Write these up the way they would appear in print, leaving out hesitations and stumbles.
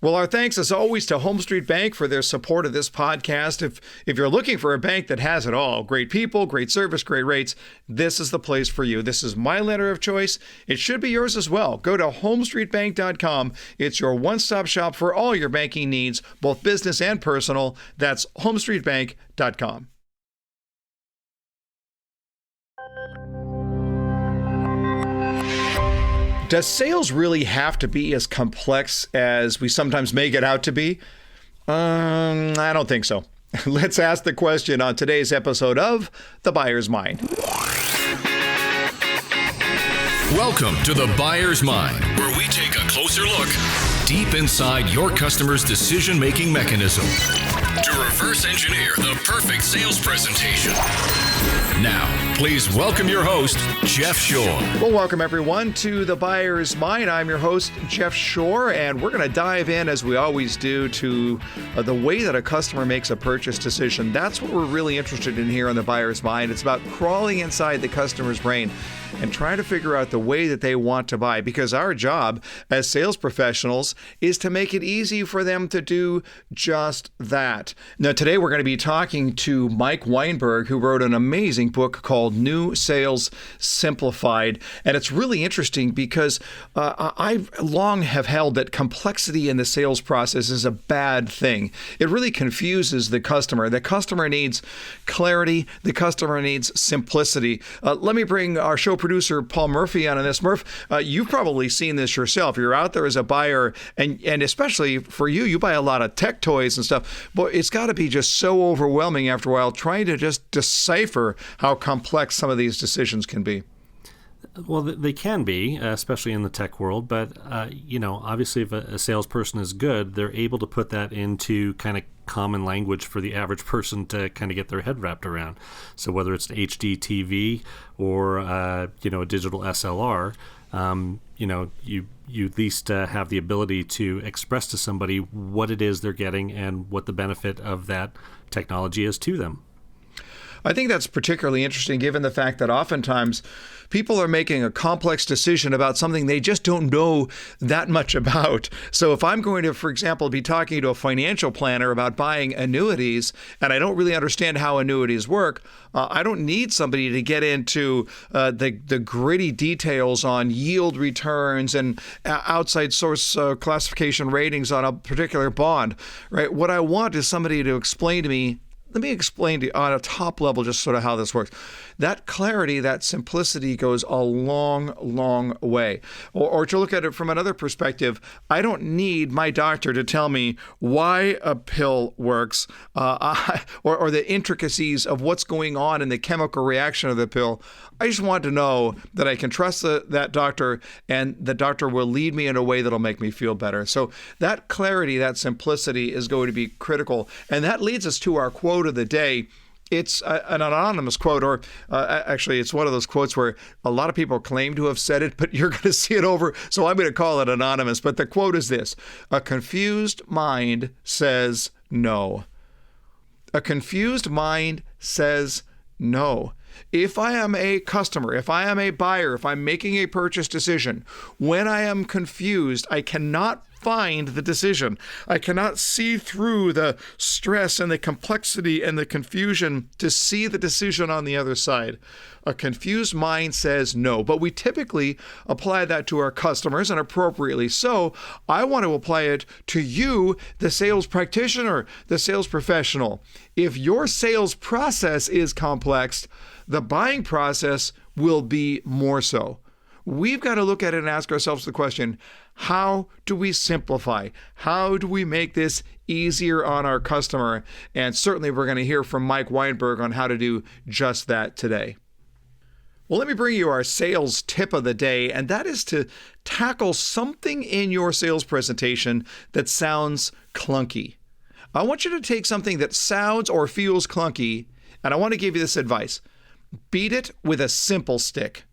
Well, our thanks as always to Home Street Bank for their support of this podcast. If you're looking for a bank that has it all, great people, great service, great rates, this is the place for you. This is my lender of choice. It should be yours as well. Go to homestreetbank.com. It's your one-stop shop for all your banking needs, both business and personal. That's homestreetbank.com. Does sales really have to be as complex as we sometimes make it out to be? I don't think so. Let's ask the question on today's episode of The Buyer's Mind. Welcome to The Buyer's Mind, where we take a closer look deep inside your customer's decision-making mechanism to reverse engineer the perfect sales presentation. Now, please welcome your host, Jeff Shore. Well, welcome everyone to The Buyer's Mind. I'm your host, Jeff Shore, and we're going to dive in, as we always do, to the way that a customer makes a purchase decision. That's what we're really interested in here on The Buyer's Mind. It's about crawling inside the customer's brain and trying to figure out the way that they want to buy, because our job as sales professionals is to make it easy for them to do just that. Now, today we're going to be talking to Mike Weinberg, who wrote an amazing book called New Sales Simplified. And it's really interesting because I long have held that complexity in the sales process is a bad thing. It really confuses the customer. The customer needs clarity. The customer needs simplicity. Let me bring our show producer, Paul Murphy, on this. Murph, you've probably seen this yourself. You're out there as a buyer, and especially for you, you buy a lot of tech toys and stuff. But it's got to be just so overwhelming after a while trying to just decipher how complex some of these decisions can be. Well, they can be, especially in the tech world. But, obviously if a salesperson is good, they're able to put that into kind of common language for the average person to kind of get their head wrapped around. So whether it's an HD TV or, a digital SLR, you at least have the ability to express to somebody what it is they're getting and what the benefit of that technology is to them. I think that's particularly interesting given the fact that oftentimes people are making a complex decision about something they just don't know that much about. So if I'm going to, for example, be talking to a financial planner about buying annuities, and I don't really understand how annuities work, I don't need somebody to get into the gritty details on yield returns and outside source classification ratings on a particular bond, right? What I want is somebody to explain to me. Let me explain to you on a top level just sort of how this works. That clarity, that simplicity goes a long, long way. Or to look at it from another perspective, I don't need my doctor to tell me why a pill works or the intricacies of what's going on in the chemical reaction of the pill. I just want to know that I can trust that doctor, and the doctor will lead me in a way that'll make me feel better. So that clarity, that simplicity is going to be critical. And that leads us to our quote of the day. It's an anonymous quote, or actually it's one of those quotes where a lot of people claim to have said it, but you're going to see it over, so I'm going to call it anonymous. But the quote is this: a confused mind says no. A confused mind says no. If I am a customer, if I am a buyer, if I'm making a purchase decision, when I am confused, I cannot find the decision. I cannot see through the stress and the complexity and the confusion to see the decision on the other side. A confused mind says no, but we typically apply that to our customers, and appropriately so. I want to apply it to you, the sales practitioner, the sales professional. If your sales process is complex, the buying process will be more so. We've got to look at it and ask ourselves the question, how do we simplify? How do we make this easier on our customer? And certainly we're going to hear from Mike Weinberg on how to do just that today. Well, let me bring you our sales tip of the day, and that is to tackle something in your sales presentation that sounds clunky. I want you to take something that sounds or feels clunky, and I want to give you this advice. Beat it with a simple stick.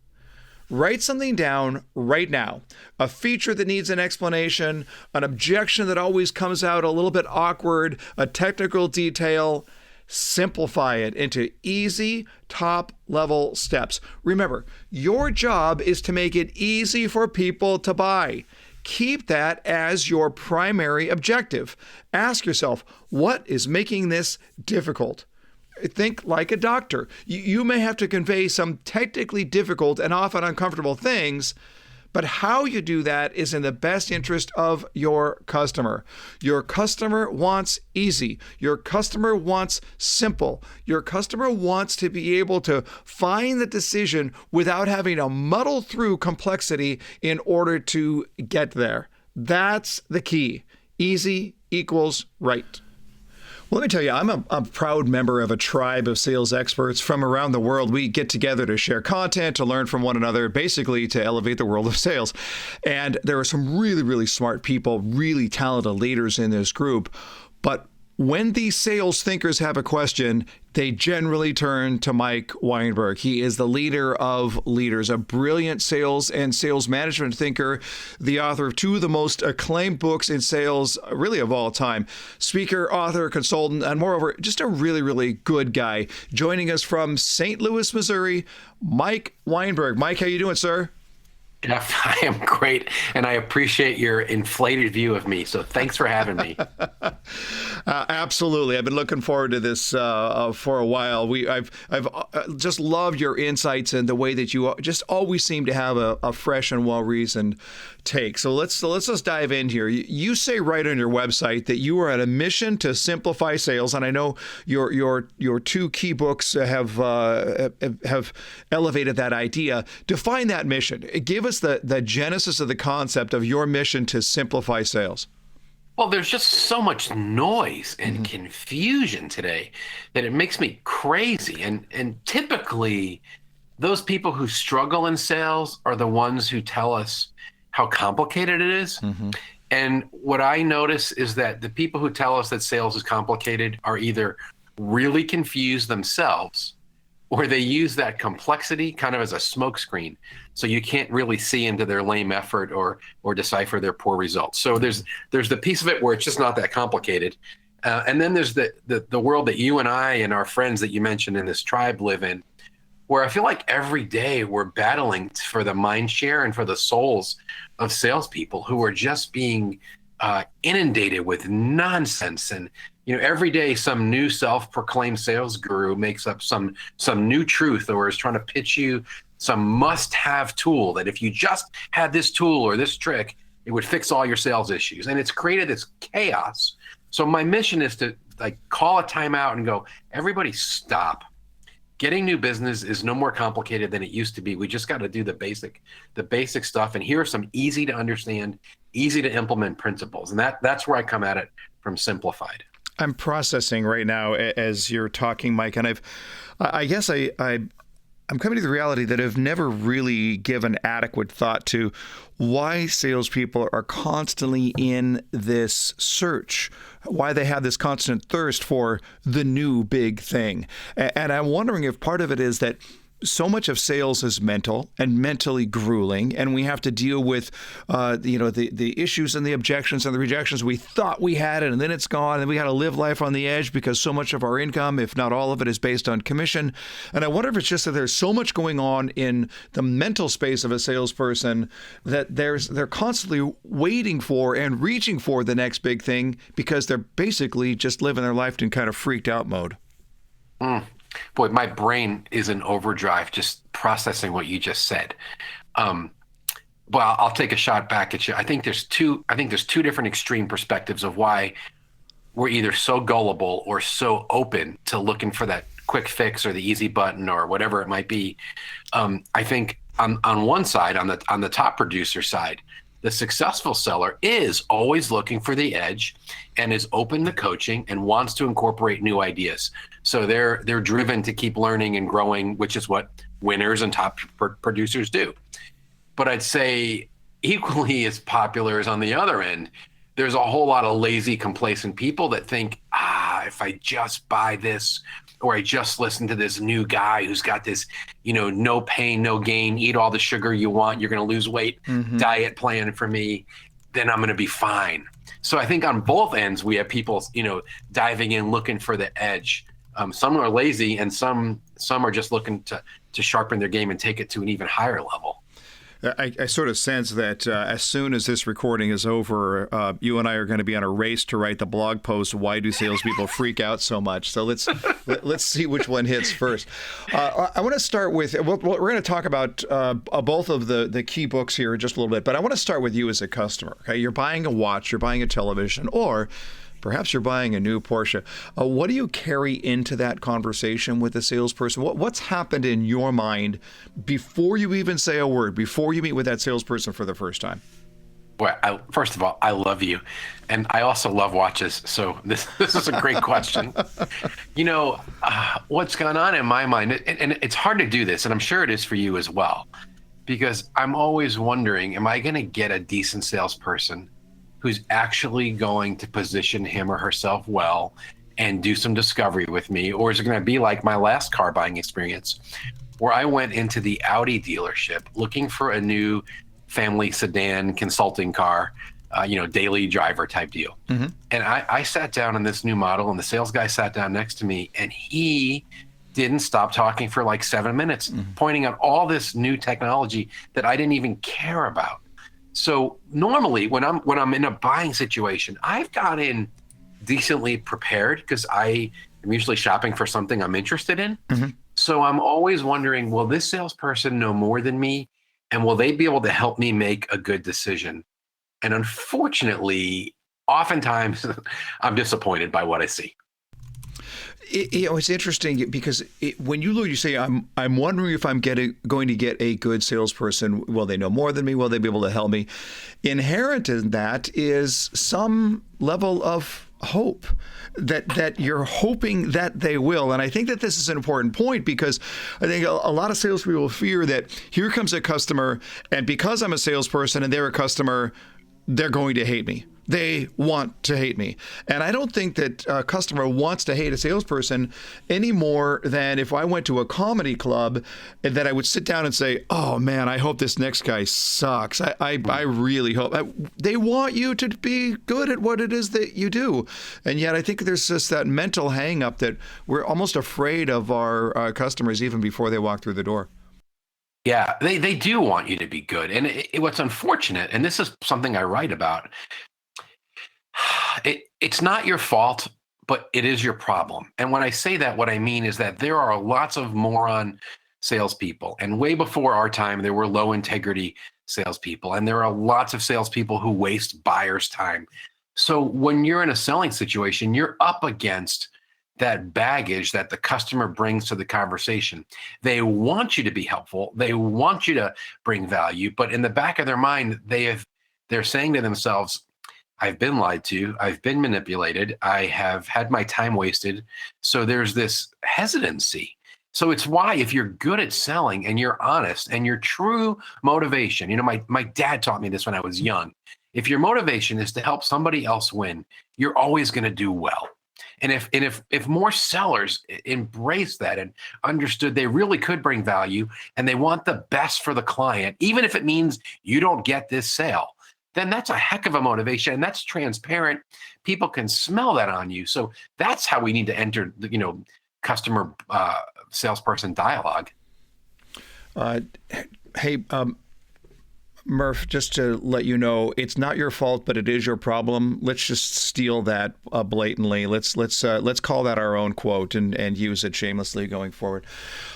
Write something down right now. A feature that needs an explanation, an objection that always comes out a little bit awkward, a technical detail. Simplify it into easy, top-level steps. Remember, your job is to make it easy for people to buy. keep that as your primary objective. Ask yourself, what is making this difficult? Think like a doctor. You may have to convey some technically difficult and often uncomfortable things, but how you do that is in the best interest of your customer. Your customer wants easy. Your customer wants simple. Your customer wants to be able to find the decision without having to muddle through complexity in order to get there. That's the key. Easy equals right. Well, let me tell you, I'm a proud member of a tribe of sales experts from around the world. We get together to share content, to learn from one another, basically to elevate the world of sales. And there are some really, really smart people, really talented leaders in this group. But when these sales thinkers have a question, they generally turn to Mike Weinberg. He is the leader of leaders, a brilliant sales and sales management thinker, the author of two of the most acclaimed books in sales, really of all time, speaker, author, consultant, and moreover, just a really, really good guy. Joining us from St. Louis, Missouri, Mike Weinberg. Mike, how you doing, sir? Jeff, I am great, and I appreciate your inflated view of me. So thanks for having me. Absolutely, I've been looking forward to this for a while. I've just loved your insights and the way that you just always seem to have a fresh and well-reasoned take. So let's just dive in here. You say right on your website that you are on a mission to simplify sales, and I know your two key books have elevated that idea. Define that mission. Give us the genesis of the concept of your mission to simplify sales. Well, there's just so much noise and confusion today that it makes me crazy. And typically, those people who struggle in sales are the ones who tell us how complicated it is. And what I notice is that the people who tell us that sales is complicated are either really confused themselves, or they use that complexity kind of as a smokescreen, so you can't really see into their lame effort or decipher their poor results. So there's the piece of it where it's just not that complicated, and then there's the world that you and I and our friends that you mentioned in this tribe live in, where I feel like every day we're battling for the mind share and for the souls of salespeople who are just being inundated with nonsense. And every day some new self-proclaimed sales guru makes up some new truth, or is trying to pitch you some must-have tool that if you just had this tool or this trick, it would fix all your sales issues. And it's created this chaos. So my mission is to call a timeout and go, everybody stop. Getting new business is no more complicated than it used to be. We just got to do the basic stuff. And here are some easy to understand, easy to implement principles. And that's where I come at it from Simplified. I'm processing right now as you're talking, Mike, and I guess I'm coming to the reality that I've never really given adequate thought to why salespeople are constantly in this search, why they have this constant thirst for the new big thing. And I'm wondering if part of it is that so much of sales is mental and mentally grueling, and we have to deal with the issues and the objections and the rejections. We thought we had it, and then it's gone, and we got to live life on the edge because so much of our income, if not all of it, is based on commission. And I wonder if it's just that there's so much going on in the mental space of a salesperson that they're constantly waiting for and reaching for the next big thing because they're basically just living their life in kind of freaked out mode. Boy, my brain is in overdrive just processing what you just said. Well, I'll take a shot back at you. I think there's two different extreme perspectives of why we're either so gullible or so open to looking for that quick fix or the easy button or whatever it might be. I think on one side, on the top producer side, the successful seller is always looking for the edge and is open to coaching and wants to incorporate new ideas. So they're driven to keep learning and growing, which is what winners and top producers do. But I'd say equally as popular as on the other end, there's a whole lot of lazy, complacent people that think, if I just buy this, or I just listen to this new guy who's got this, no pain, no gain, eat all the sugar you want, you're going to lose weight, diet plan for me, then I'm going to be fine. So I think on both ends, we have people, diving in, looking for the edge. Some are lazy, and some are just looking to sharpen their game and take it to an even higher level. I sort of sense that as soon as this recording is over, you and I are going to be on a race to write the blog post, "Why do salespeople freak out so much?" So let's see which one hits first. I want to start with, we're going to talk about both of the key books here in just a little bit, but I want to start with you as a customer. Okay, you're buying a watch, you're buying a television, or perhaps you're buying a new Porsche. What do you carry into that conversation with the salesperson? What's happened in your mind before you even say a word, before you meet with that salesperson for the first time? Well, first of all, I love you. And I also love watches. So this is a great question. What's gone on in my mind, and it's hard to do this, and I'm sure it is for you as well, because I'm always wondering, am I going to get a decent salesperson who's actually going to position him or herself well and do some discovery with me? Or is it going to be like my last car buying experience, where I went into the Audi dealership looking for a new family sedan consulting car, daily driver type deal. Mm-hmm. And I sat down in this new model, and the sales guy sat down next to me, and he didn't stop talking for like 7 minutes, mm-hmm. pointing out all this new technology that I didn't even care about. So normally when I'm in a buying situation, I've got in decently prepared because I am usually shopping for something I'm interested in. Mm-hmm. So I'm always wondering, will this salesperson know more than me? And will they be able to help me make a good decision? And unfortunately, oftentimes I'm disappointed by what I see. It's interesting because when you look, you say, I'm wondering if I'm going to get a good salesperson. Will they know more than me? Will they be able to help me? Inherent in that is some level of hope that you're hoping that they will. And I think that this is an important point, because I think a lot of salespeople fear that here comes a customer, and because I'm a salesperson and they're a customer, they're going to hate me. They want to hate me. And I don't think that a customer wants to hate a salesperson any more than if I went to a comedy club and that I would sit down and say, oh man, I hope this next guy sucks. I really hope. They want you to be good at what it is that you do. And yet I think there's just that mental hang up that we're almost afraid of our customers even before they walk through the door. Yeah, they do want you to be good. And what's unfortunate, and this is something I write about, it's not your fault, but it is your problem. And when I say that, what I mean is that there are lots of moron salespeople. And way before our time, there were low integrity salespeople. And there are lots of salespeople who waste buyers' time. So when you're in a selling situation, you're up against that baggage that the customer brings to the conversation. They want you to be helpful. They want you to bring value. But in the back of their mind, they're saying to themselves, I've been lied to, I've been manipulated, I have had my time wasted. So there's this hesitancy. So it's why if you're good at selling and you're honest and your true motivation, my dad taught me this when I was young. If your motivation is to help somebody else win, you're always going to do well. And if more sellers embrace that and understood they really could bring value and they want the best for the client, even if it means you don't get this sale, then that's a heck of a motivation, and that's transparent. People can smell that on you. So that's how we need to enter the customer salesperson dialogue. Hey, Murph, just to let you know, it's not your fault, but it is your problem. Let's just steal that blatantly. Let's call that our own quote and use it shamelessly going forward.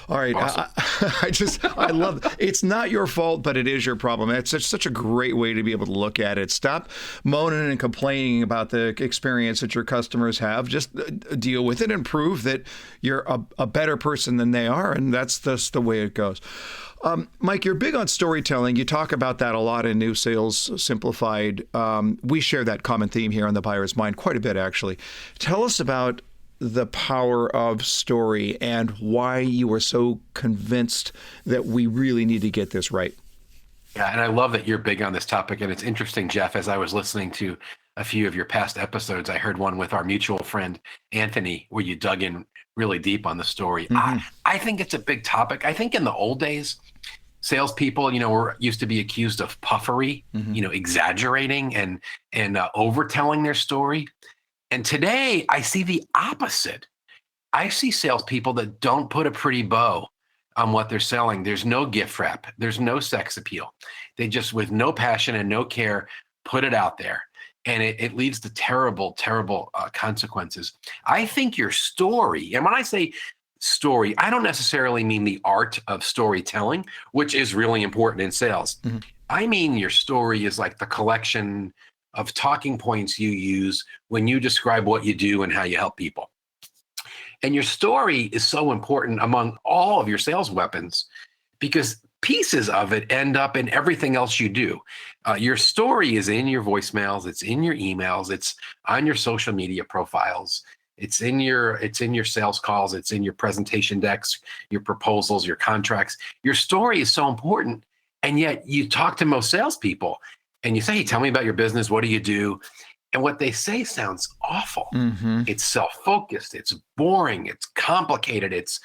All right. Awesome. I love it. It's not your fault, but it is your problem. It's such a great way to be able to look at it. Stop moaning and complaining about the experience that your customers have. Just deal with it and prove that you're a better person than they are. And that's just the way it goes. Mike, you're big on storytelling. You talk about that a lot in New Sales Simplified. We share that common theme here on The Buyer's Mind quite a bit, actually. Tell us about the power of story and why you are so convinced that we really need to get this right. Yeah, and I love that you're big on this topic. And it's interesting, Jeff, as I was listening to a few of your past episodes, I heard one with our mutual friend, Anthony, where you dug in really deep on the story. Mm-hmm. I think it's a big topic. I think in the old days, salespeople, were used to be accused of puffery, mm-hmm. Exaggerating and overtelling their story. And today I see the opposite. I see salespeople that don't put a pretty bow on what they're selling. There's no gift wrap. There's no sex appeal. They just, with no passion and no care, put it out there. And it leads to terrible, terrible consequences. I think your story, and when I say story, I don't necessarily mean the art of storytelling, which is really important in sales. Mm-hmm. I mean, your story is like the collection of talking points you use when you describe what you do and how you help people. And your story is so important among all of your sales weapons because pieces of it end up in everything else you do. Your story is in your voicemails, it's in your emails, it's on your social media profiles, it's in your sales calls, it's in your presentation decks, your proposals, your contracts. Your story is so important, and yet you talk to most salespeople and you say, "Hey, tell me about your business. What do you do?" And what they say sounds awful. Mm-hmm. It's self-focused. It's boring. It's complicated. It's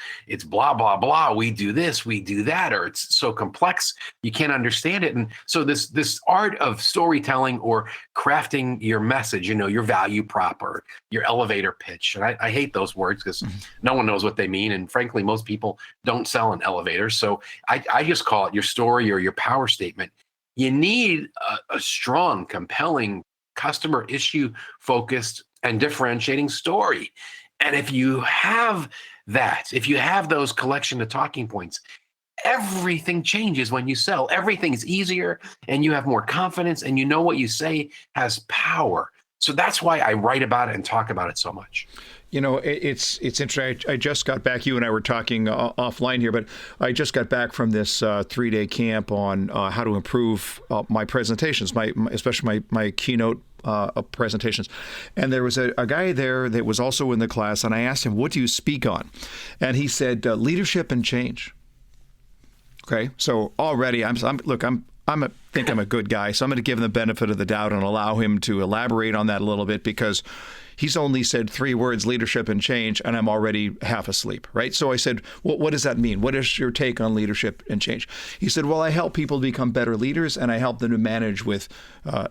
blah, blah, blah. We do this, we do that, or it's so complex you can't understand it. And so this art of storytelling or crafting your message, your value prop or your elevator pitch. And I hate those words because no one knows what they mean. And frankly, most people don't sell in elevators. So I just call it your story or your power statement. You need a strong, compelling, customer issue focused and differentiating story. And if you have that, if you have those collection of talking points, everything changes when you sell. Everything's easier and you have more confidence and what you say has power. So that's why I write about it and talk about it so much. It's interesting. I just got back. You and I were talking offline here, but I just got back from this 3-day camp on how to improve my presentations, especially my keynote presentations. And there was a guy there that was also in the class, and I asked him, "What do you speak on?" And he said, "Leadership and change." Okay, so already I think I'm a good guy, so I'm going to give him the benefit of the doubt and allow him to elaborate on that a little bit because he's only said 3 words, leadership and change, and I'm already half asleep, right? So I said, well, what does that mean? What is your take on leadership and change? He said, well, I help people become better leaders, and I help them to manage with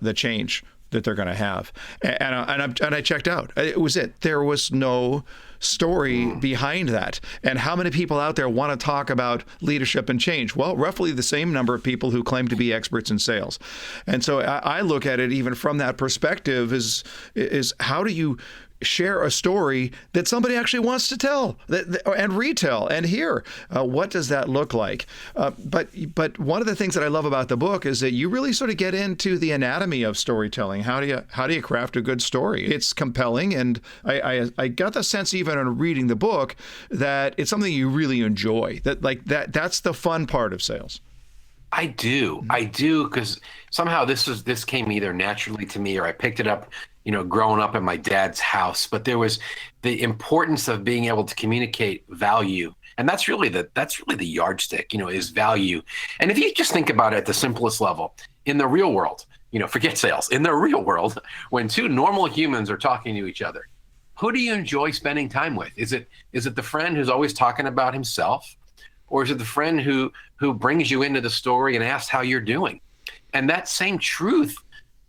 the change that they're going to have. And I checked out. It was it. There was no story behind that. And how many people out there want to talk about leadership and change? Well, roughly the same number of people who claim to be experts in sales. And so I look at it even from that perspective is how do you share a story that somebody actually wants to tell and retell and hear? What does that look like? But one of the things that I love about the book is that you really sort of get into the anatomy of storytelling. How do you craft a good story? It's compelling, and I got the sense even in reading the book that it's something you really enjoy. That's the fun part of sales. I do because somehow this came either naturally to me or I picked it up growing up in my dad's house. But there was the importance of being able to communicate value. And that's really the yardstick, is value. And if you just think about it at the simplest level, in the real world, forget sales, in the real world, when 2 normal humans are talking to each other, who do you enjoy spending time with? Is it the friend who's always talking about himself? Or is it the friend who brings you into the story and asks how you're doing? And that same truth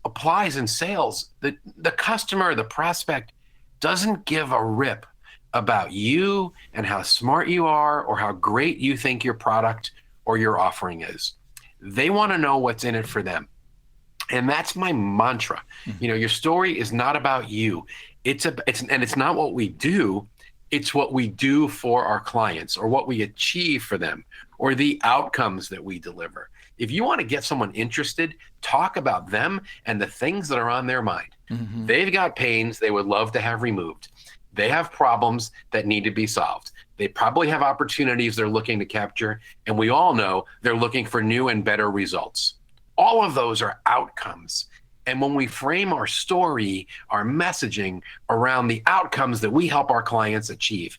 applies in sales. The customer, the prospect, doesn't give a rip about you and how smart you are or how great you think your product or your offering is. They want to know what's in it for them. And that's my mantra. Mm-hmm. Your story is not about you. It's not what we do. It's what we do for our clients or what we achieve for them or the outcomes that we deliver. If you want to get someone interested, talk about them and the things that are on their mind. Mm-hmm. They've got pains they would love to have removed. They have problems that need to be solved. They probably have opportunities they're looking to capture. And we all know they're looking for new and better results. All of those are outcomes. And when we frame our story, our messaging around the outcomes that we help our clients achieve,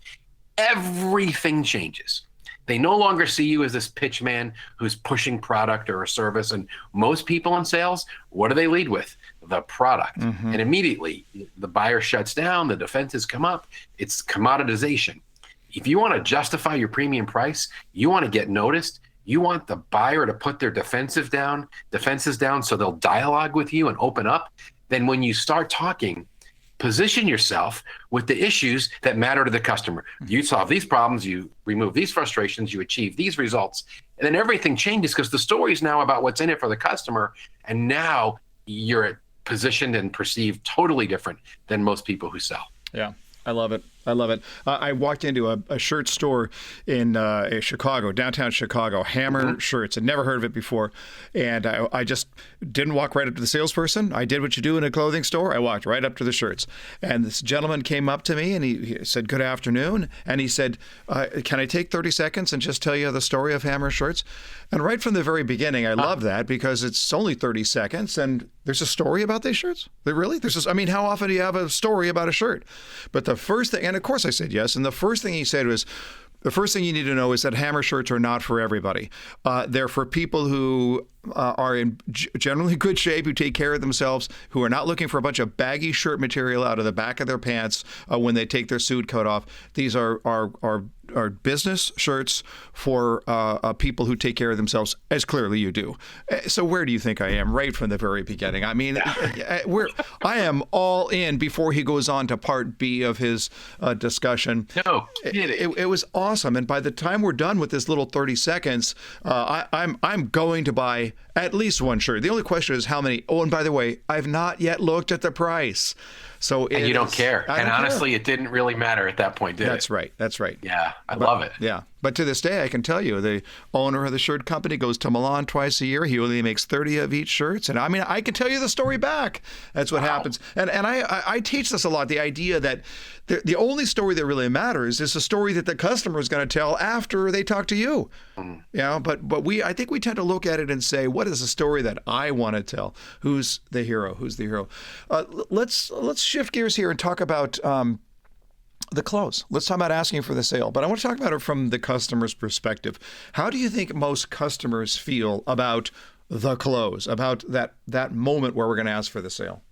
everything changes. They no longer see you as this pitch man who's pushing product or a service. And most people in sales, what do they lead with? The product. Mm-hmm. And immediately the buyer shuts down, the defenses come up. It's commoditization. If you want to justify your premium price, you want to get noticed, you want the buyer to put their defenses down so they'll dialogue with you and open up. Then when you start talking, position yourself with the issues that matter to the customer. You solve these problems, you remove these frustrations, you achieve these results, and then everything changes because the story is now about what's in it for the customer, and now you're positioned and perceived totally different than most people who sell. Yeah, I love it. I love it. I walked into a shirt store in Chicago, downtown Chicago, Hammer Shirts. I'd never heard of it before. And I just didn't walk right up to the salesperson. I did what you do in a clothing store. I walked right up to the shirts. And this gentleman came up to me and he said, "Good afternoon." And he said, "Can I take 30 seconds and just tell you the story of Hammer Shirts?" And right from the very beginning, I love that because it's only 30 seconds and there's a story about these shirts? Really? How often do you have a story about a shirt? But the first thing, and of course I said yes, and the first thing he said was, the first thing you need to know is that Hammer Shirts are not for everybody. They're for people who are in generally good shape, who take care of themselves, who are not looking for a bunch of baggy shirt material out of the back of their pants when they take their suit coat off. These are business shirts for people who take care of themselves, as clearly you do. So where do you think I am? Right from the very beginning. I mean, I am all in before he goes on to part B of his discussion. No, it was awesome. And by the time we're done with this little 30 seconds, I'm going to buy at least one shirt. The only question is how many. Oh, and by the way, I've not yet looked at the price. And you don't care. And honestly, it didn't really matter at that point, did it? That's right. That's right. Yeah, I love it. Yeah. But to this day, I can tell you, the owner of the shirt company goes to Milan twice a year. He only makes 30 of each shirts. And I mean, I can tell you the story back. That's what happens. And I teach this a lot, the idea that the only story that really matters is the story that the customer is going to tell after they talk to you. But I think we tend to look at it and say, what is the story that I want to tell? Who's the hero? Let's shift gears here and talk about the close. Let's talk about asking for the sale. But I want to talk about it from the customer's perspective. How do you think most customers feel about the close, about that moment where we're going to ask for the sale?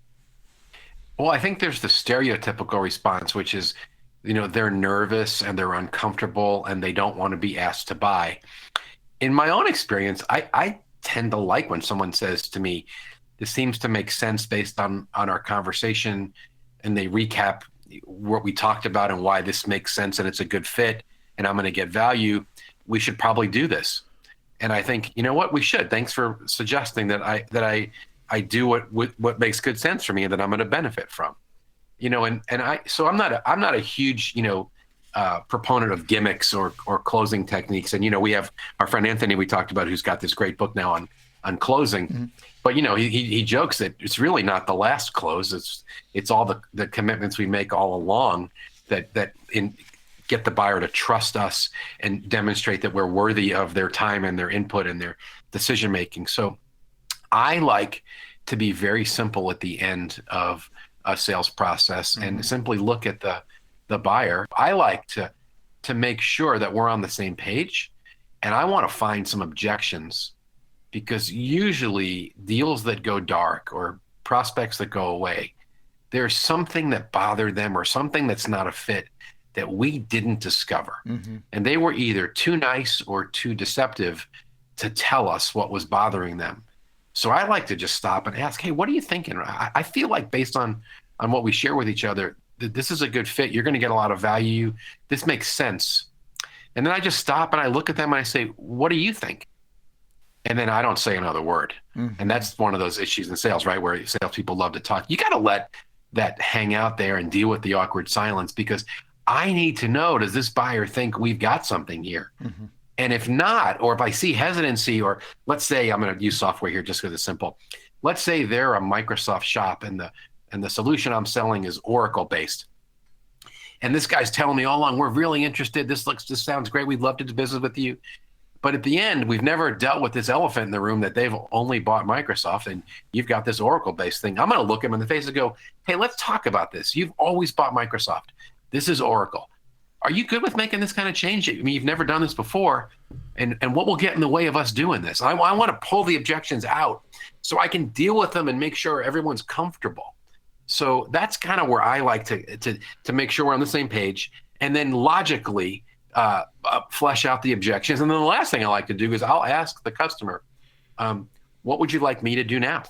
Well, I think there's the stereotypical response, which is, they're nervous and they're uncomfortable and they don't want to be asked to buy. In my own experience, I tend to like when someone says to me, "This seems to make sense based on our conversation," and they recap what we talked about and why this makes sense and it's a good fit and I'm going to get value. We should probably do this. And I think, you know what, we should. Thanks for suggesting that I do what makes good sense for me and that I'm going to benefit from. So I'm not a huge, proponent of gimmicks or closing techniques. And, we have our friend Anthony, we talked about, who's got this great book now on closing. Mm-hmm. But, he jokes that it's really not the last close. It's all the commitments we make all along that get the buyer to trust us and demonstrate that we're worthy of their time and their input and their decision making. So I like to be very simple at the end of a sales process and simply look at the buyer. I like to make sure that we're on the same page, and I want to find some objections, because usually deals that go dark or prospects that go away, there's something that bothered them or something that's not a fit that we didn't discover. Mm-hmm. And they were either too nice or too deceptive to tell us what was bothering them. So I like to just stop and ask, "Hey, what are you thinking? I feel like based on what we share with each other, that this is a good fit. You're going to get a lot of value. This makes sense." And then I just stop and I look at them and I say, "What do you think?" And then I don't say another word. Mm-hmm. And that's one of those issues in sales, right? Where salespeople love to talk. You got to let that hang out there and deal with the awkward silence, because I need to know, does this buyer think we've got something here? Mm-hmm. And if not, or if I see hesitancy, or let's say, I'm going to use software here just because it's simple. Let's say they're a Microsoft shop and the solution I'm selling is Oracle based. And this guy's telling me all along, "We're really interested. This sounds great. We'd love to do business with you." But at the end, we've never dealt with this elephant in the room that they've only bought Microsoft and you've got this Oracle-based thing. I'm going to look him in the face and go, "Hey, let's talk about this. You've always bought Microsoft. This is Oracle. Are you good with making this kind of change? I mean, you've never done this before. And what will get in the way of us doing this?" I want to pull the objections out so I can deal with them and make sure everyone's comfortable. So that's kind of where I like to make sure we're on the same page, and then logically flesh out the objections. And then the last thing I like to do is I'll ask the customer, "What would you like me to do now?"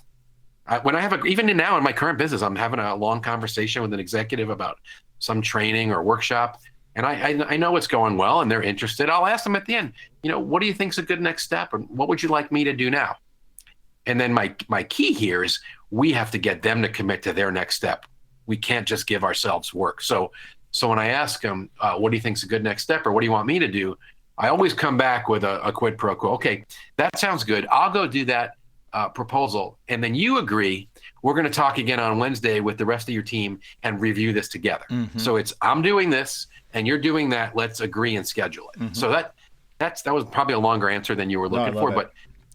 when I have even now in my current business, I'm having a long conversation with an executive about some training or workshop, and I know it's going well and they're interested. I'll ask them at the end, what do you think is a good next step? Or what would you like me to do now? And then my key here is we have to get them to commit to their next step. We can't just give ourselves work. So when I ask them, what do you think is a good next step? Or what do you want me to do? I always come back with a quid pro quo. Okay, that sounds good. I'll go do that proposal. And then you agree, we're going to talk again on Wednesday with the rest of your team and review this together. Mm-hmm. So it's, I'm doing this and you're doing that. Let's agree and schedule it. Mm-hmm. So that was probably a longer answer than you were looking for, but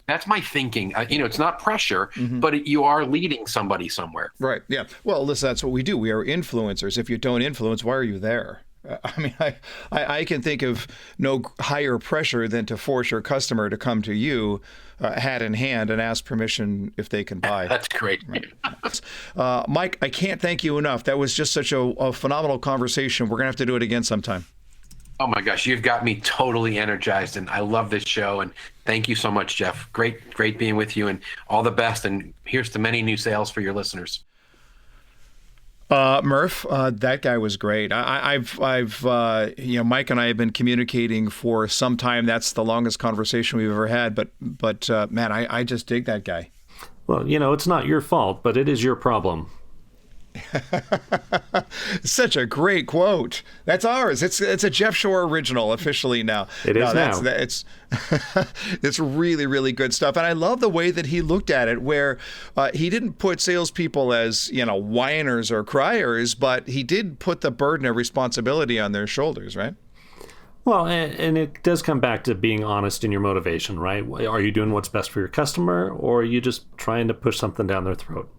that's my thinking. It's not pressure, mm-hmm. but you are leading somebody somewhere. Right. Yeah. Well, listen, that's what we do. We are influencers. If you don't influence, why are you there? I mean, I can think of no higher pressure than to force your customer to come to you hat in hand and ask permission if they can buy. That's great. Right. Mike, I can't thank you enough. That was just such a phenomenal conversation. We're going to have to do it again sometime. Oh my gosh, you've got me totally energized, and I love this show. And thank you so much, Jeff. Great being with you, and all the best. And here's to many new sales for your listeners. Murph, that guy was great. I've Mike and I have been communicating for some time. That's the longest conversation we've ever had. But man, I just dig that guy. Well, it's not your fault, but it is your problem. Such a great quote. That's ours. It's a Jeff Shore original officially now. It is now. It's really, really good stuff. And I love the way that he looked at it, where he didn't put salespeople as, whiners or criers, but he did put the burden of responsibility on their shoulders, right? Well, and it does come back to being honest in your motivation, right? Are you doing what's best for your customer, or are you just trying to push something down their throat?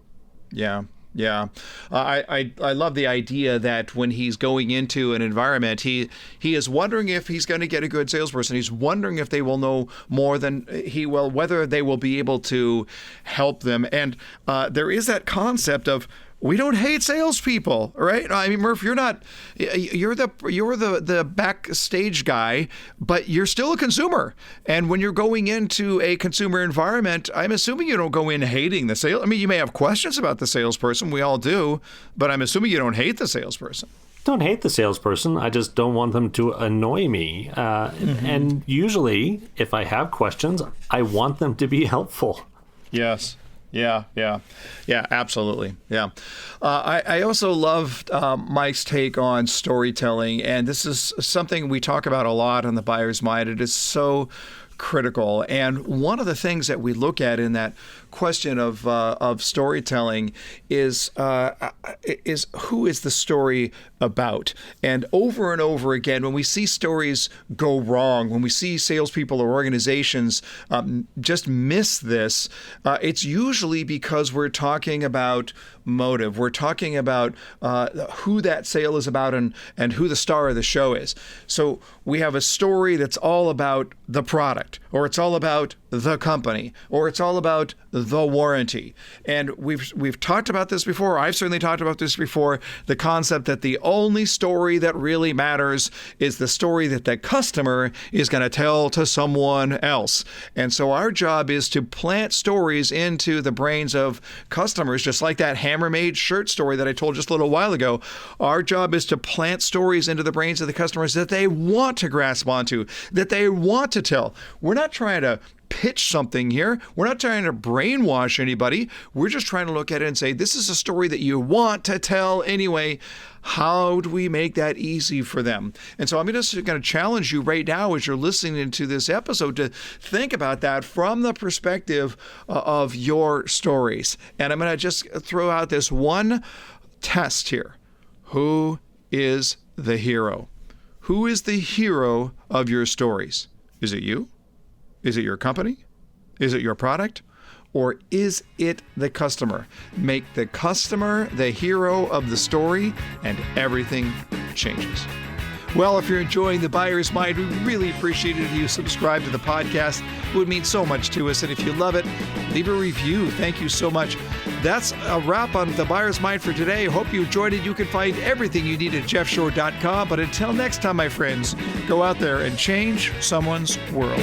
Yeah. Yeah, I love the idea that when he's going into an environment, he is wondering if he's going to get a good salesperson. He's wondering if they will know more than he will, whether they will be able to help them. And there is that concept of, we don't hate salespeople, right? I mean, Murph, you're the backstage guy, but you're still a consumer. And when you're going into a consumer environment, I'm assuming you don't go in hating the sale. I mean, you may have questions about the salesperson. We all do, but I'm assuming you don't hate the salesperson. Don't hate the salesperson. I just don't want them to annoy me. Mm-hmm. And usually, if I have questions, I want them to be helpful. Yes. Yeah, absolutely. Yeah. I also loved Mike's take on storytelling, and this is something we talk about a lot on the Buyer's Mind. It is so critical. And one of the things that we look at in that question of storytelling is who is the story about? And over again, when we see stories go wrong, when we see salespeople or organizations just miss this, it's usually because we're talking about motive. We're talking about who that sale is about and who the star of the show is. So we have a story that's all about the product, or it's all about the company, or it's all about the warranty. And we've talked about this before. I've certainly talked about this before, the concept that the only story that really matters is the story that the customer is going to tell to someone else. And so our job is to plant stories into the brains of customers, just like that Hammer-Made shirt story that I told just a little while ago. Our job is to plant stories into the brains of the customers that they want to grasp onto, that they want to tell. We're not trying to pitch something here. We're not trying to brainwash anybody. We're just trying to look at it and say, this is a story that you want to tell anyway. How do we make that easy for them? And so I'm just going to challenge you right now as you're listening to this episode to think about that from the perspective of your stories. And I'm going to just throw out this one test here. Who is the hero? Who is the hero of your stories? Is it you? Is it your company? Is it your product? Or is it the customer? Make the customer the hero of the story, and everything changes. Well, if you're enjoying The Buyer's Mind, we really appreciate it if you subscribe to the podcast. It would mean so much to us. And if you love it, leave a review. Thank you so much. That's a wrap on The Buyer's Mind for today. Hope you enjoyed it. You can find everything you need at jeffshore.com. But until next time, my friends, go out there and change someone's world.